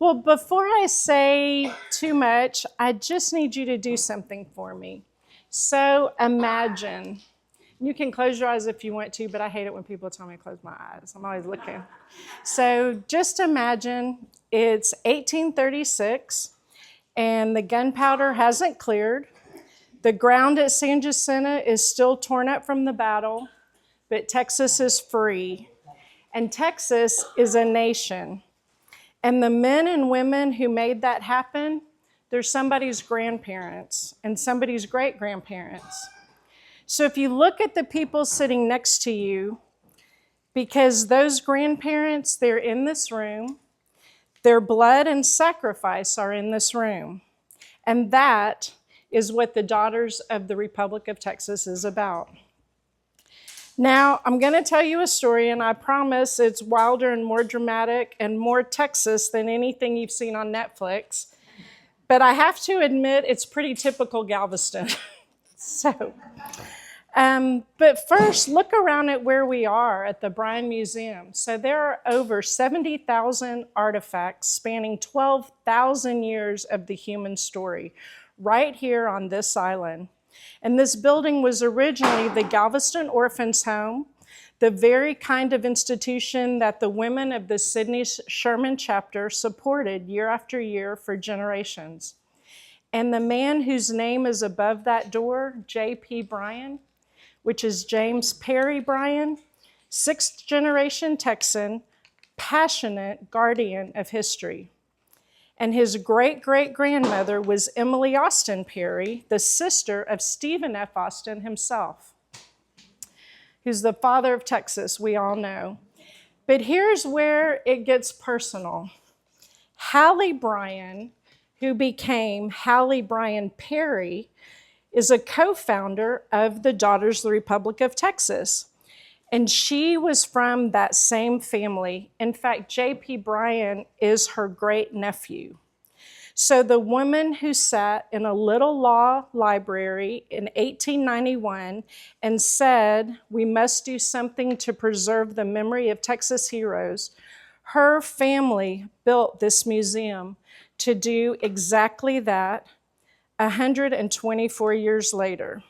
Well, before I say too much, I just need you to do something for me. So imagine, you can close your eyes if you want to, but I hate it when people tell me to close my eyes. I'm always looking. So just imagine it's 1836 and the gunpowder hasn't cleared. The ground at San Jacinto is still torn up from the battle, but Texas is free. And Texas is a nation. And the men and women who made that happen, they're somebody's grandparents and somebody's great-grandparents. So if you look at the people sitting next to you, because those grandparents, they're in this room, their blood and sacrifice are in this room. And that is what the Daughters of the Republic of Texas is about. Now, I'm going to tell you a story, and I promise it's wilder and more dramatic and more Texas than anything you've seen on Netflix. But I have to admit, it's pretty typical Galveston. But first, look around at where we are at the Bryan Museum. So there are over 70,000 artifacts spanning 12,000 years of the human story right here on this island. And this building was originally the Galveston Orphans' Home, the very kind of institution that the women of the Sidney Sherman Chapter supported year after year for generations. And the man whose name is above that door, J.P. Bryan, which is James Perry Bryan, sixth-generation Texan, passionate guardian of history. And his great-great-grandmother was Emily Austin Perry, the sister of Stephen F. Austin himself, who's the father of Texas, we all know. But here's where it gets personal. Hallie Bryan, who became Hallie Bryan Perry, is a co-founder of the Daughters of the Republic of Texas. And she was from that same family. In fact, J.P. Bryan is her great-nephew. So the woman who sat in a little law library in 1891 and said, we must do something to preserve the memory of Texas heroes, her family built this museum to do exactly that 124 years later.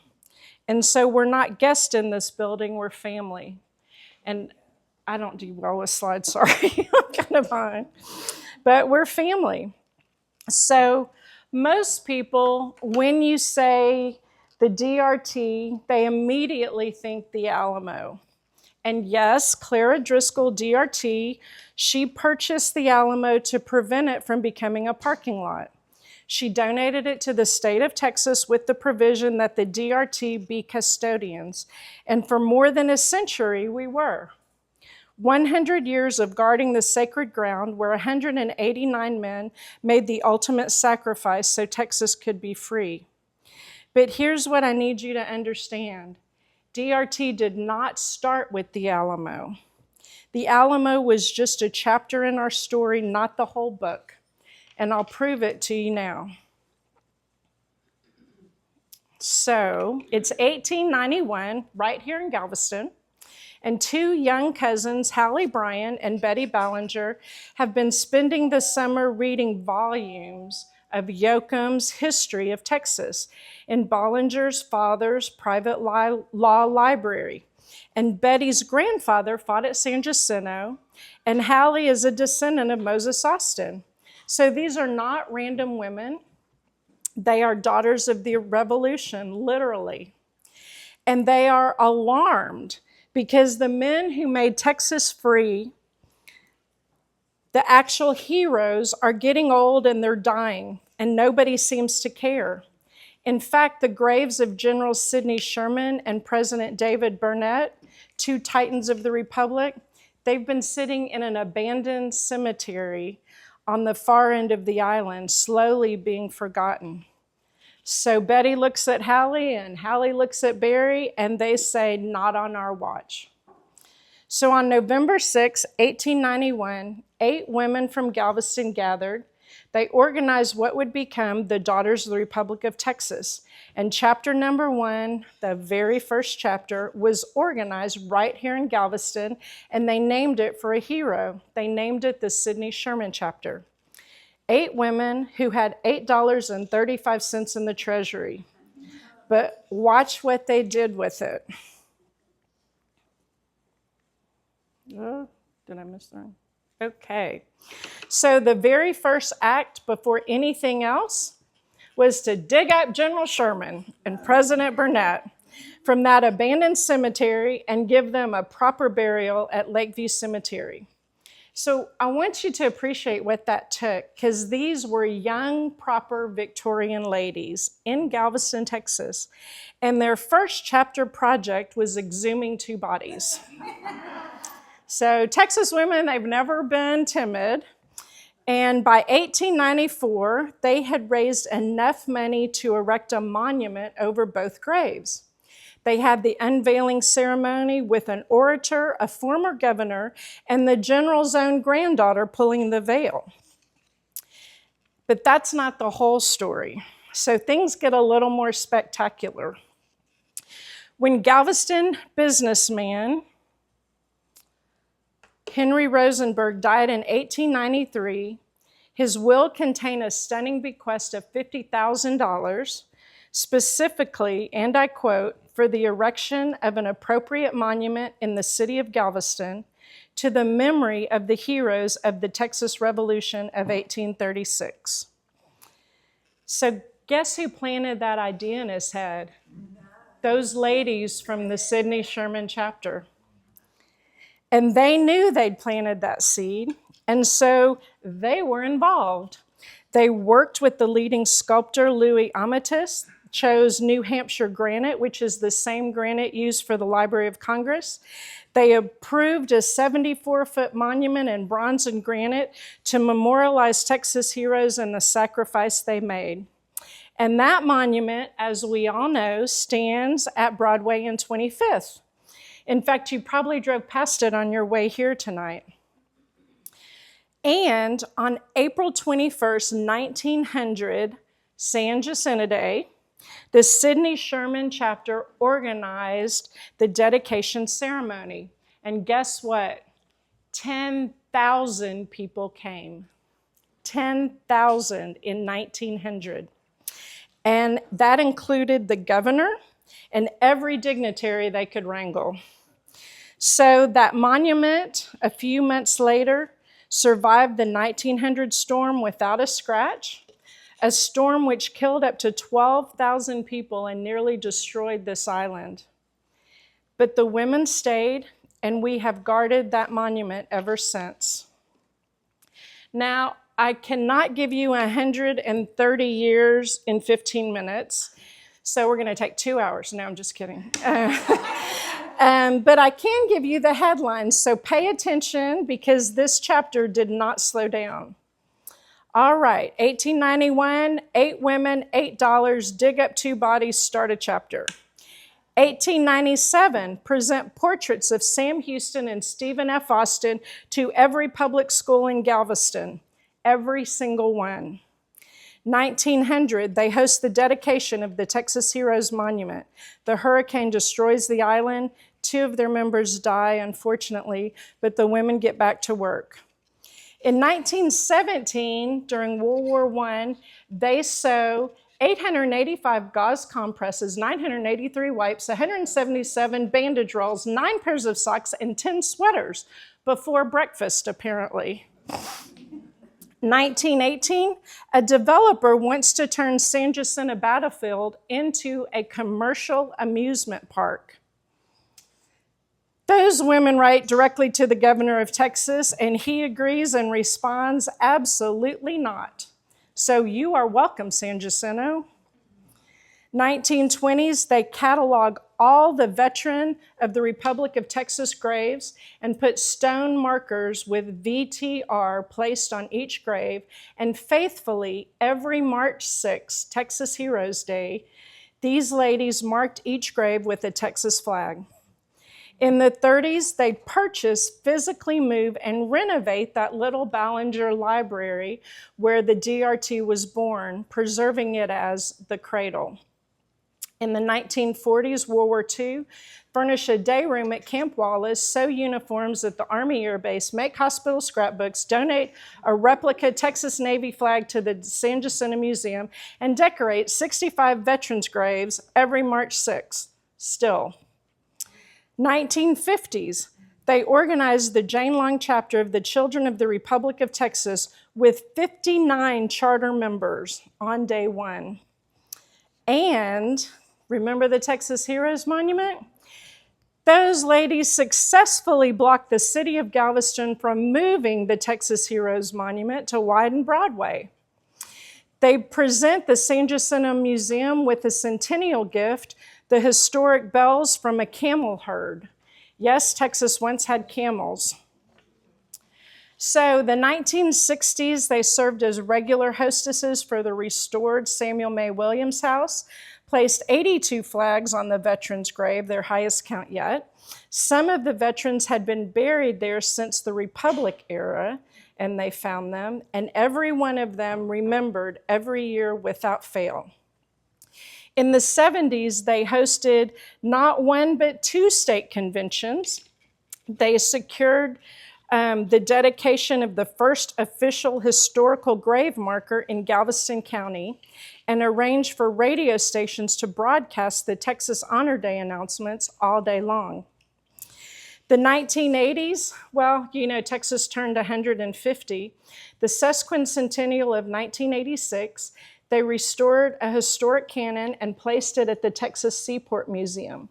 And so we're not guests in this building, we're family. And I don't do well with slides, sorry, I'm kind of behind. But we're family. So most people, when you say the DRT, they immediately think the Alamo. And yes, Clara Driscoll, DRT, she purchased the Alamo to prevent it from becoming a parking lot. She donated it to the state of Texas with the provision that the DRT be custodians. And for more than a century, we were. 100 years of guarding the sacred ground where 189 men made the ultimate sacrifice so Texas could be free. But here's what I need you to understand. DRT did not start with the Alamo. The Alamo was just a chapter in our story, not the whole book. And I'll prove it to you now. So it's 1891, right here in Galveston, and two young cousins, Hallie Bryan and Betty Ballinger, have been spending the summer reading volumes of Yoakum's History of Texas in Ballinger's father's private law library. And Betty's grandfather fought at San Jacinto, and Hallie is a descendant of Moses Austin. So these are not random women. They are daughters of the Revolution, literally. And they are alarmed because the men who made Texas free, the actual heroes, are getting old and they're dying, and nobody seems to care. In fact, the graves of General Sidney Sherman and President David Burnett, two titans of the Republic, they've been sitting in an abandoned cemetery on the far end of the island, slowly being forgotten. So Betty looks at Hallie and Hallie looks at Barry, and they say, not on our watch. So on November 6, 1891, 8 women from Galveston gathered. They organized what would become the Daughters of the Republic of Texas. And chapter number 1, the very first chapter, was organized right here in Galveston, and they named it for a hero. They named it the Sidney Sherman Chapter. 8 women who had $8.35 in the treasury. But watch what they did with it. Oh, did I miss that? Okay. So the very first act before anything else was to dig up General Sherman and President Burnett from that abandoned cemetery and give them a proper burial at Lakeview Cemetery. So I want you to appreciate what that took, because these were young, proper Victorian ladies in Galveston, Texas, and their first chapter project was exhuming 2 bodies. So Texas women, they've never been timid. And by 1894, they had raised enough money to erect a monument over both graves. They had the unveiling ceremony with an orator, a former governor, and the general's own granddaughter pulling the veil. But that's not the whole story. So things get a little more spectacular. When Galveston businessman Henry Rosenberg died in 1893. His will contained a stunning bequest of $50,000, specifically, and I quote, for the erection of an appropriate monument in the city of Galveston to the memory of the heroes of the Texas Revolution of 1836. So guess who planted that idea in his head? Those ladies from the Sidney Sherman Chapter. And they knew they'd planted that seed, and so they were involved. They worked with the leading sculptor, Louis Amatus, chose New Hampshire granite, which is the same granite used for the Library of Congress. They approved a 74-foot monument in bronze and granite to memorialize Texas heroes and the sacrifice they made. And that monument, as we all know, stands at Broadway and 25th. In fact, you probably drove past it on your way here tonight. And on April 21st, 1900, San Jacinto Day, the Sidney Sherman Chapter organized the dedication ceremony. And guess what? 10,000 people came. 10,000 in 1900. And that included the governor and every dignitary they could wrangle. So that monument, a few months later, survived the 1900 storm without a scratch, a storm which killed up to 12,000 people and nearly destroyed this island. But the women stayed, and we have guarded that monument ever since. Now, I cannot give you 130 years in 15 minutes, so we're going to take 2 hours. No, I'm just kidding. But I can give you the headlines, so pay attention because this chapter did not slow down. All right, 1891, 8 women, $8, dig up 2 bodies, start a chapter. 1897, present portraits of Sam Houston and Stephen F. Austin to every public school in Galveston, every single one. 1900, they host the dedication of the Texas Heroes Monument. The hurricane destroys the island. 2 of their members die, unfortunately, but the women get back to work. In 1917, during World War I, they sew 885 gauze compresses, 983 wipes, 177 bandage rolls, 9 pairs of socks, and 10 sweaters before breakfast, apparently. 1918, a developer wants to turn San Jacinto Battlefield into a commercial amusement park. Those women write directly to the governor of Texas, and he agrees and responds, absolutely not. So you are welcome, San Jacinto. 1920s, they catalog all the veteran of the Republic of Texas graves and put stone markers with VTR placed on each grave. And faithfully, every March 6, Texas Heroes Day, these ladies marked each grave with a Texas flag. In the 30s, they purchase, physically move, and renovate that little Ballinger library where the DRT was born, preserving it as the cradle. In the 1940s, World War II, furnish a day room at Camp Wallace, sew uniforms at the Army Air Base, make hospital scrapbooks, donate a replica Texas Navy flag to the San Jacinto Museum, and decorate 65 veterans' graves every March 6th. Still. 1950s, they organized the Jane Long chapter of the Children of the Republic of Texas with 59 charter members on day one. And remember the Texas Heroes Monument? Those ladies successfully blocked the city of Galveston from moving the Texas Heroes Monument to widen Broadway. They present the San Jacinto Museum with a centennial gift, the historic bells from a camel herd. Yes, Texas once had camels. So the 1960s, they served as regular hostesses for the restored Samuel May Williams House, placed 82 flags on the veterans' grave, their highest count yet. Some of the veterans had been buried there since the Republic era, and they found them, and every one of them remembered every year without fail. In the 70s, they hosted not one but two state conventions. They secured the dedication of the first official historical grave marker in Galveston County and arranged for radio stations to broadcast the Texas Honor Day announcements all day long. The 1980s, well, you know, Texas turned 150. The sesquicentennial of 1986, they restored a historic cannon and placed it at the Texas Seaport Museum.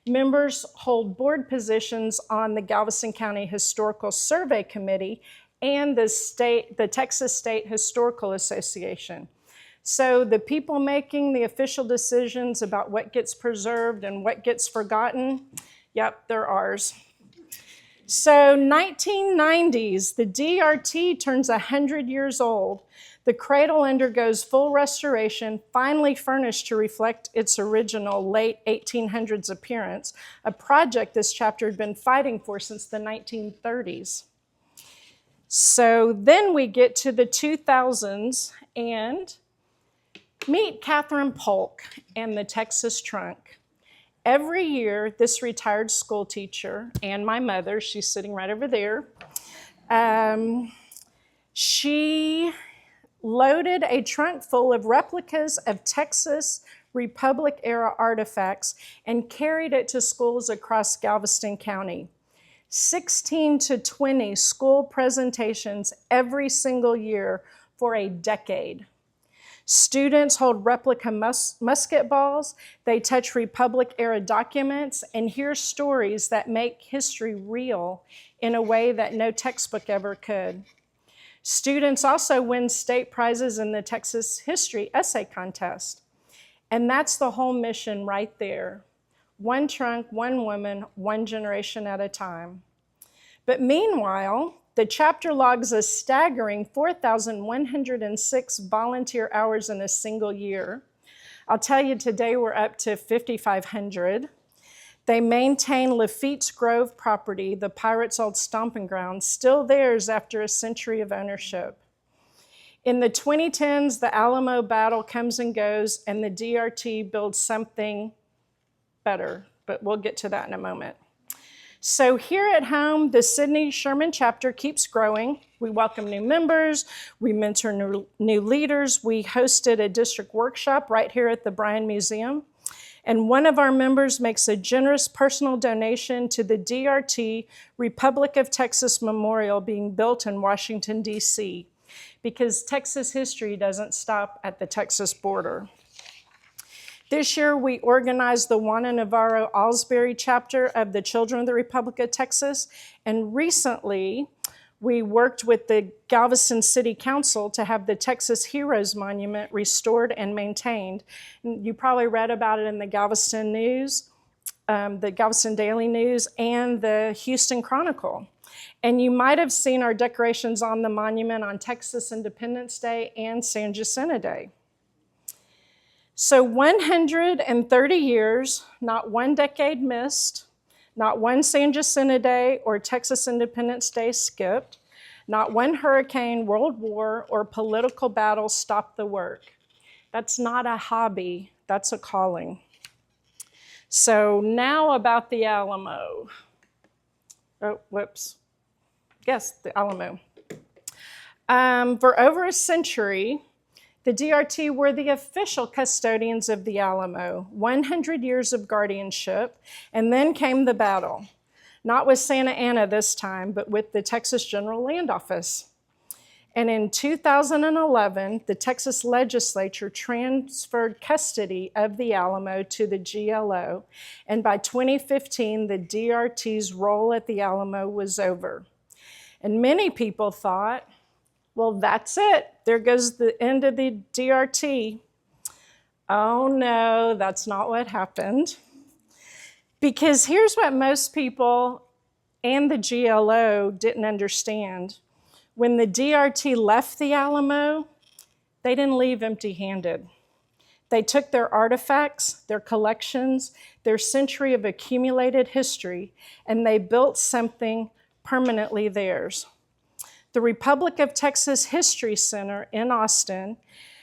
Members hold board positions on the Galveston County Historical Survey Committee and the Texas State Historical Association. So the people making the official decisions about what gets preserved and what gets forgotten, yep, they're ours. So 1990s, the DRT turns 100 years old. The cradle undergoes full restoration, finally furnished to reflect its original late 1800s appearance, a project this chapter had been fighting for since the 1930s. So then we get to the 2000s and meet Catherine Polk and the Texas Trunk. Every year, this retired school teacher and my mother, she's sitting right over there, she loaded a trunk full of replicas of Texas Republic-era artifacts and carried it to schools across Galveston County. 16 to 20 school presentations every single year for a decade. Students hold replica musket balls, they touch Republic-era documents, and hear stories that make history real in a way that no textbook ever could. Students also win state prizes in the Texas History Essay Contest. And that's the whole mission right there. One trunk, one woman, one generation at a time. But meanwhile, the chapter logs a staggering 4,106 volunteer hours in a single year. I'll tell you, today we're up to 5,500. They maintain Lafitte's Grove property, the Pirates' old stomping ground, still theirs after a century of ownership. In the 2010s, the Alamo battle comes and goes, and the DRT builds something better, but we'll get to that in a moment. So here at home, the Sidney Sherman Chapter keeps growing. We welcome new members, we mentor new leaders, we hosted a district workshop right here at the Bryan Museum. And one of our members makes a generous personal donation to the DRT Republic of Texas Memorial being built in Washington, D.C., because Texas history doesn't stop at the Texas border. This year, we organized the Juana Navarro Alsbury chapter of the Children of the Republic of Texas, and recently, we worked with the Galveston City Council to have the Texas Heroes Monument restored and maintained. You probably read about it in the Galveston News, the Galveston Daily News, and the Houston Chronicle. And you might have seen our decorations on the monument on Texas Independence Day and San Jacinto Day. So 130 years, not one decade missed, not one San Jacinto Day or Texas Independence Day skipped, not one hurricane, world war, or political battle stopped the work. That's not a hobby, that's a calling. So now about the Alamo. Oh, whoops. Yes, the Alamo. For over a century, the DRT were the official custodians of the Alamo, 100 years of guardianship, and then came the battle. Not with Santa Ana this time, but with the Texas General Land Office. And in 2011, the Texas legislature transferred custody of the Alamo to the GLO, and by 2015, the DRT's role at the Alamo was over. And many people thought, well, that's it. There goes the end of the DRT. Oh no, that's not what happened. Because here's what most people and the GLO didn't understand. When the DRT left the Alamo, they didn't leave empty-handed. They took their artifacts, their collections, their century of accumulated history, and they built something permanently theirs. The Republic of Texas History Center in Austin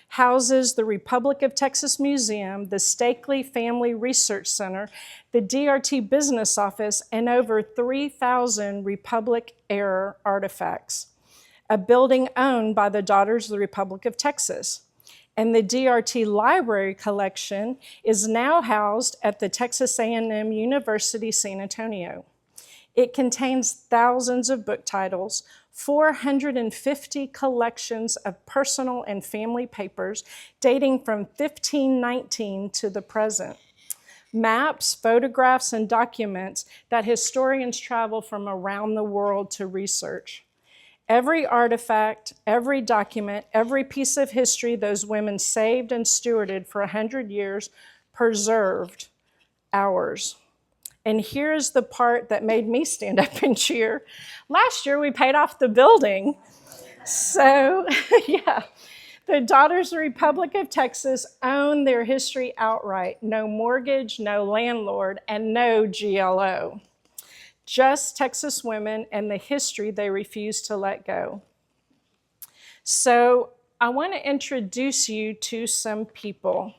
houses the Republic of Texas Museum, the Stakely Family Research Center, the DRT Business Office, and over 3,000 Republic-era artifacts, a building owned by the Daughters of the Republic of Texas. And the DRT Library Collection is now housed at the Texas A&M University San Antonio. It contains thousands of book titles, 450 collections of personal and family papers dating from 1519 to the present. Maps, photographs, and documents that historians travel from around the world to research. Every artifact, every document, every piece of history those women saved and stewarded for 100 years, preserved, ours. And here's the part that made me stand up and cheer. Last year, we paid off the building. So, yeah, the Daughters of the Republic of Texas own their history outright. No mortgage, no landlord, and no GLO. Just Texas women and the history they refuse to let go. So, I want to introduce you to some people.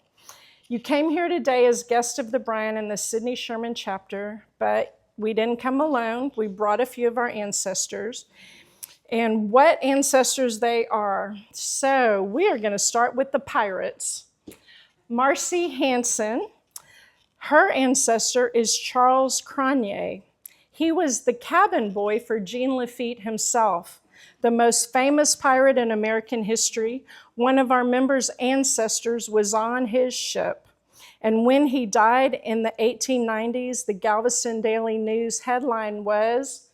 You came here today as guest of the Bryan and the Sidney Sherman Chapter, but we didn't come alone. We brought a few of our ancestors, and what ancestors they are. So we are going to start with the pirates. Marcy Hansen, her ancestor is Charles Cronje. He was the cabin boy for Jean Lafitte himself, the most famous pirate in American history. One of our members' ancestors was on his ship. And when he died in the 1890s, the Galveston Daily News headline was,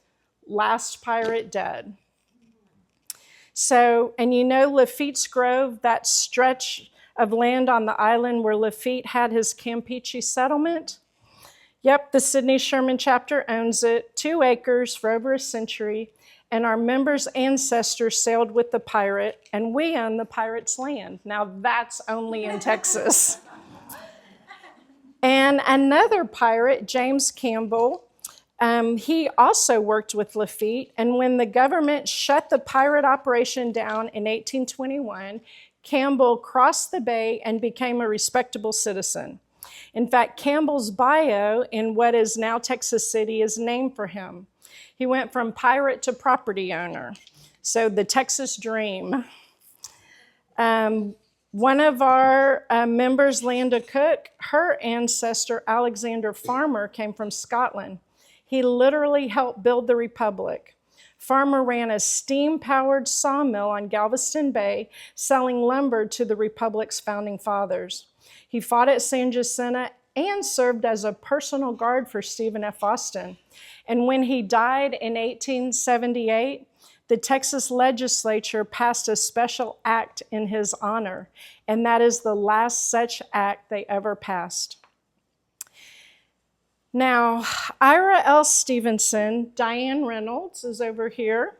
"Last Pirate Dead." So, and you know Lafitte's Grove, that stretch of land on the island where Lafitte had his Campeche settlement? Yep, the Sidney Sherman Chapter owns it, 2 acres for over a century. And our members' ancestors sailed with the pirate, and we own the pirate's land. Now that's only in Texas. And another pirate, James Campbell, he also worked with Lafitte, and when the government shut the pirate operation down in 1821, Campbell crossed the bay and became a respectable citizen. In fact, Campbell's bio in what is now Texas City is named for him. He went from pirate to property owner. So the Texas dream. One of our members, Landa Cook, her ancestor, Alexander Farmer, came from Scotland. He literally helped build the Republic. Farmer ran a steam-powered sawmill on Galveston Bay, selling lumber to the Republic's founding fathers. He fought at San Jacinto and served as a personal guard for Stephen F. Austin. And when he died in 1878, the Texas legislature passed a special act in his honor, and that is the last such act they ever passed. Now, Ira L. Stevenson, Diane Reynolds is over here.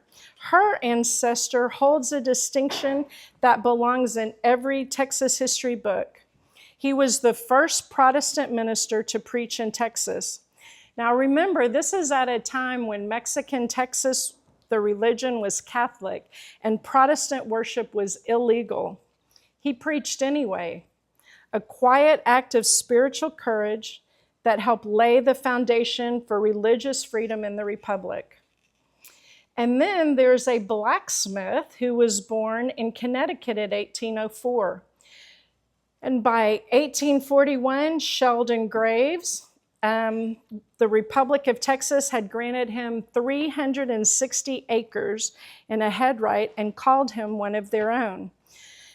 Her ancestor holds a distinction that belongs in every Texas history book. He was the first Protestant minister to preach in Texas. Now remember, this is at a time when Mexican Texas, the religion was Catholic, and Protestant worship was illegal. He preached anyway. A quiet act of spiritual courage that helped lay the foundation for religious freedom in the Republic. And then there's a blacksmith who was born in Connecticut at 1804. And by 1841, Sheldon Graves, the Republic of Texas had granted him 360 acres and a headright and called him one of their own.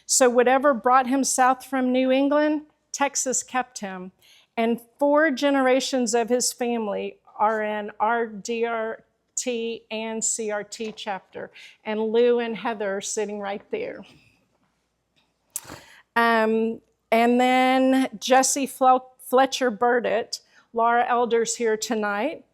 So whatever brought him south from New England, Texas kept him. And 4 generations of his family are in our DRT and CRT chapter. And Lou and Heather are sitting right there. And then Jesse Fletcher Burdett, Laura Elder's here tonight.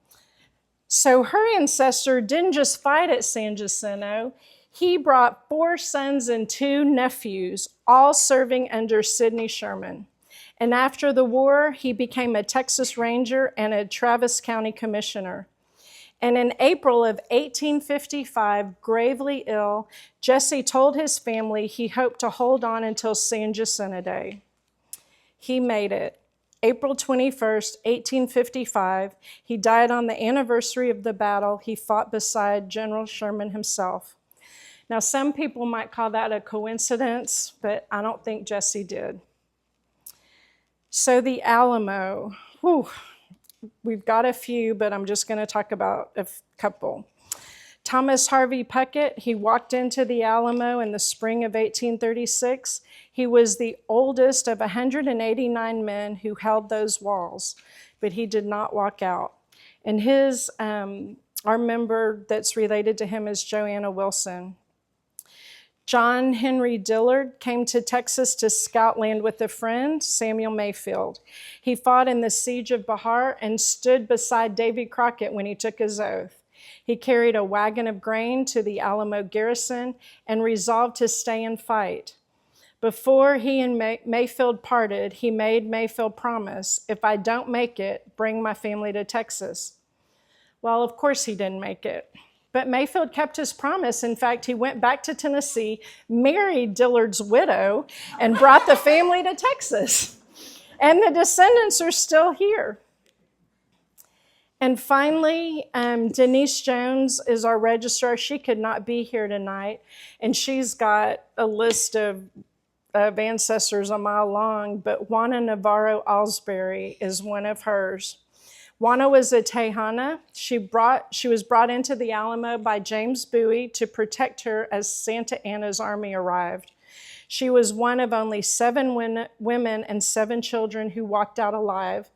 So her ancestor didn't just fight at San Jacinto. He brought 4 sons and 2 nephews, all serving under Sidney Sherman. And after the war, he became a Texas Ranger and a Travis County Commissioner. And in April of 1855, gravely ill, Jesse told his family he hoped to hold on until San Jacinto Day. He made it. April 21st, 1855, he died on the anniversary of the battle he fought beside General Sherman himself. Now, some people might call that a coincidence, but I don't think Jesse did. So the Alamo, we've got a few, but I'm just going to talk about a couple. Thomas Harvey Puckett, he walked into the Alamo in the spring of 1836. He was the oldest of 189 men who held those walls, but he did not walk out. And our member that's related to him is Joanna Wilson. John Henry Dillard came to Texas to scout land with a friend, Samuel Mayfield. He fought in the Siege of Bahar and stood beside Davy Crockett when he took his oath. He carried a wagon of grain to the Alamo garrison and resolved to stay and fight. Before he and Mayfield parted, he made Mayfield promise, if I don't make it, bring my family to Texas. Well, of course he didn't make it. But Mayfield kept his promise. In fact, he went back to Tennessee, married Dillard's widow, and brought the family to Texas. And the descendants are still here. And finally, Denise Jones is our registrar. She could not be here tonight, and she's got a list of ancestors a mile long, but Juana Navarro Alsbury is one of hers. Juana was a Tejana. She was brought into the Alamo by James Bowie to protect her as Santa Anna's army arrived. She was one of only 7 women and 7 children who walked out alive.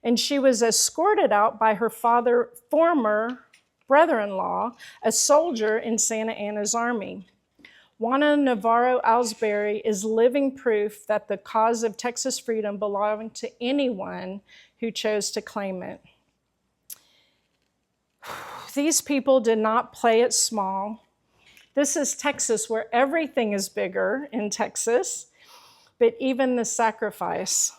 And she was escorted out by her former brother-in-law, a soldier in Santa Anna's army. Juana Navarro Alsbury is living proof that the cause of Texas freedom belonged to anyone who chose to claim it. These people did not play it small. This is Texas, where everything is bigger in Texas, but even the sacrifice.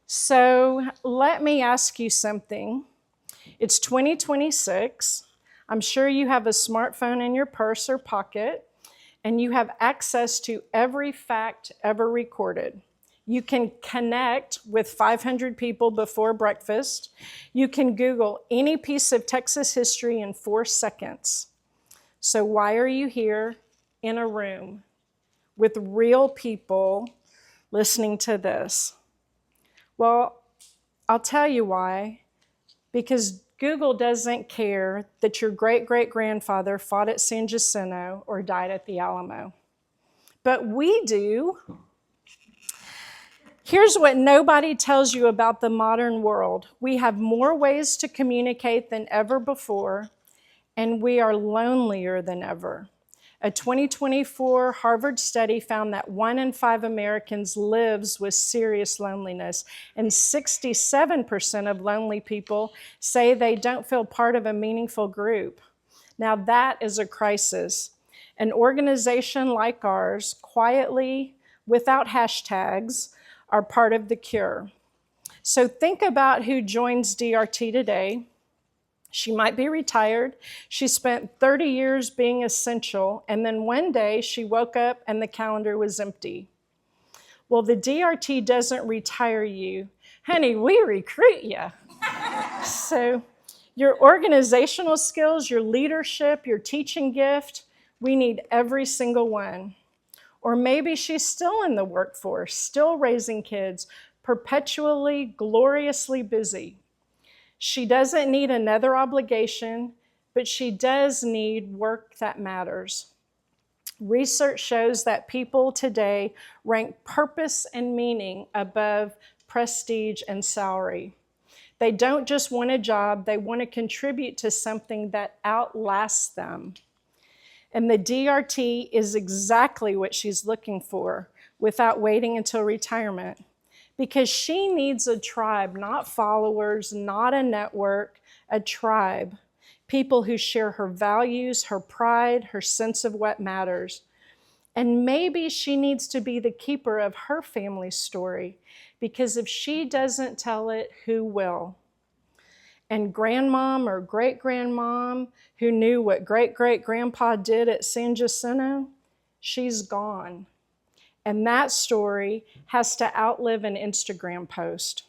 So let me ask you something. It's 2026. I'm sure you have a smartphone in your purse or pocket, and you have access to every fact ever recorded. You can connect with 500 people before breakfast. You can Google any piece of Texas history in 4 seconds. So why are you here in a room with real people listening to this? Well, I'll tell you why. Because Google doesn't care that your great-great-grandfather fought at San Jacinto or died at the Alamo. But we do. Here's what nobody tells you about the modern world. We have more ways to communicate than ever before, and we are lonelier than ever. A 2024 Harvard study found that 1 in 5 Americans lives with serious loneliness, and 67% of lonely people say they don't feel part of a meaningful group. Now that is a crisis. An organization like ours, quietly, without hashtags, are part of the cure. So think about who joins DRT today. She might be retired. She spent 30 years being essential, and then one day she woke up and the calendar was empty. Well, the DRT doesn't retire you. Honey, we recruit you. So your organizational skills, your leadership, your teaching gift, we need every single one. Or maybe she's still in the workforce, still raising kids, perpetually, gloriously busy. She doesn't need another obligation, but she does need work that matters. Research shows that people today rank purpose and meaning above prestige and salary. They don't just want a job, they want to contribute to something that outlasts them. And the DRT is exactly what she's looking for without waiting until retirement. Because she needs a tribe, not followers, not a network, a tribe. People who share her values, her pride, her sense of what matters. And maybe she needs to be the keeper of her family's story, because if she doesn't tell it, who will? And grandmom or great-grandmom who knew what great-great-grandpa did at San Jacinto, she's gone. And that story has to outlive an Instagram post.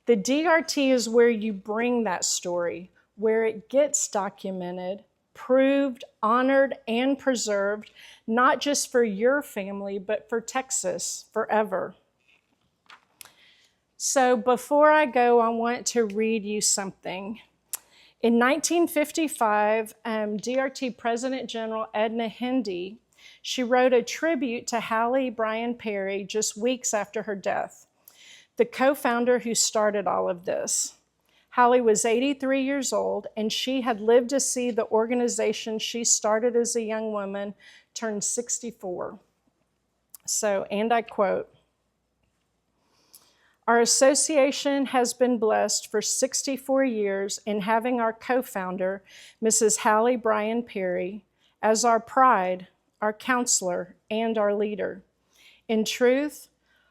The DRT is where you bring that story, where it gets documented, proved, honored, and preserved, not just for your family, but for Texas forever. So before I go, I want to read you something. In 1955, DRT President General Edna Hendy, she wrote a tribute to Hallie Bryan Perry just weeks after her death, the co-founder who started all of this. Hallie was 83 years old, and she had lived to see the organization she started as a young woman turn 64. So, and I quote, "Our association has been blessed for 64 years in having our co-founder, Mrs. Hallie Bryan Perry, as our pride, our counselor, and our leader. In truth,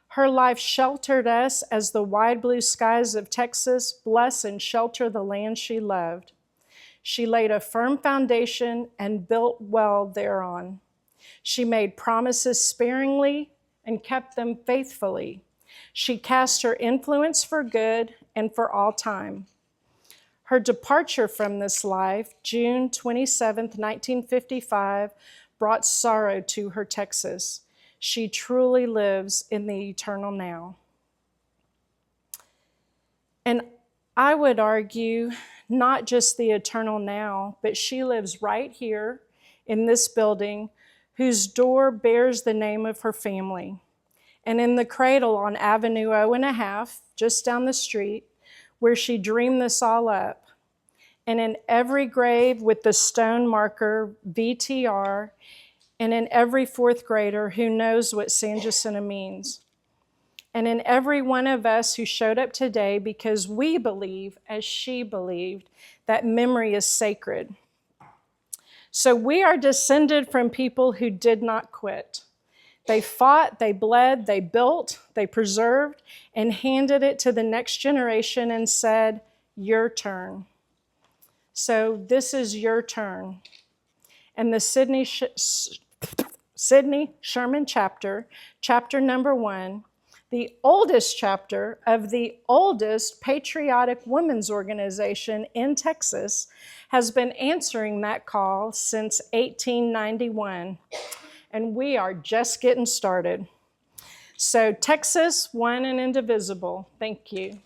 her life sheltered us as the wide blue skies of Texas bless and shelter the land she loved. She laid a firm foundation and built well thereon. She made promises sparingly and kept them faithfully. She cast her influence for good and for all time. Her departure from this life, June 27, 1955, brought sorrow to her Texas. She truly lives in the eternal now." And I would argue not just the eternal now, but she lives right here in this building whose door bears the name of her family. And in the cradle on Avenue O&a-half, just down the street, where she dreamed this all up. And in every grave with the stone marker VTR, and in every fourth grader who knows what San Jacinto means. And in every one of us who showed up today because we believe, as she believed, that memory is sacred. So we are descended from people who did not quit. They fought, they bled, they built, they preserved, and handed it to the next generation and said, "Your turn." So this is your turn. And the Sidney Sherman Chapter, chapter number 1, the oldest chapter of the oldest patriotic women's organization in Texas, has been answering that call since 1891. And we are just getting started. So Texas, one and indivisible. Thank you.